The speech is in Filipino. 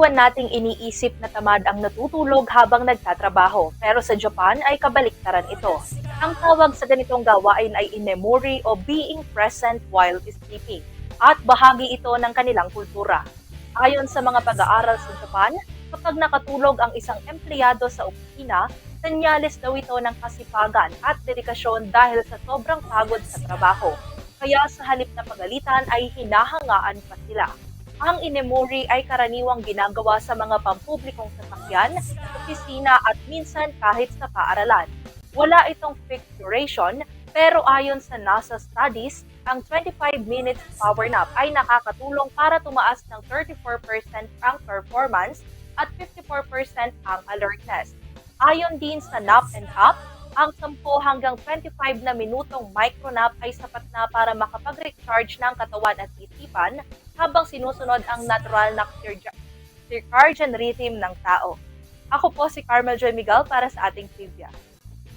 Karaniwan nating iniisip na tamad ang natutulog habang nagtatrabaho, pero sa Japan ay kabaliktaran ito. Ang tawag sa ganitong gawain ay inemori o being present while sleeping, at bahagi ito ng kanilang kultura. Ayon sa mga pag-aaral sa Japan, kapag nakatulog ang isang empleyado sa opisina, senyales daw ito ng kasipagan at dedikasyon dahil sa sobrang pagod sa trabaho. Kaya sa halip na pagalitan ay hinahangaan pa sila. Ang inemori ay karaniwang ginagawa sa mga pampublikong sasakyan, opisina at minsan kahit sa paaralan. Wala itong fixed duration, pero ayon sa NASA studies, ang 25 minutes power nap ay nakakatulong para tumaas ng 34% ang performance at 54% ang alertness. Ayon din sa Nap and Up, ang 10 hanggang 25 na minutong micronap ay sapat na para makapag-recharge ng katawan at isipan habang sinusunod ang natural na circadian rhythm ng tao. Ako po si Carmel Joy Miguel para sa ating trivia.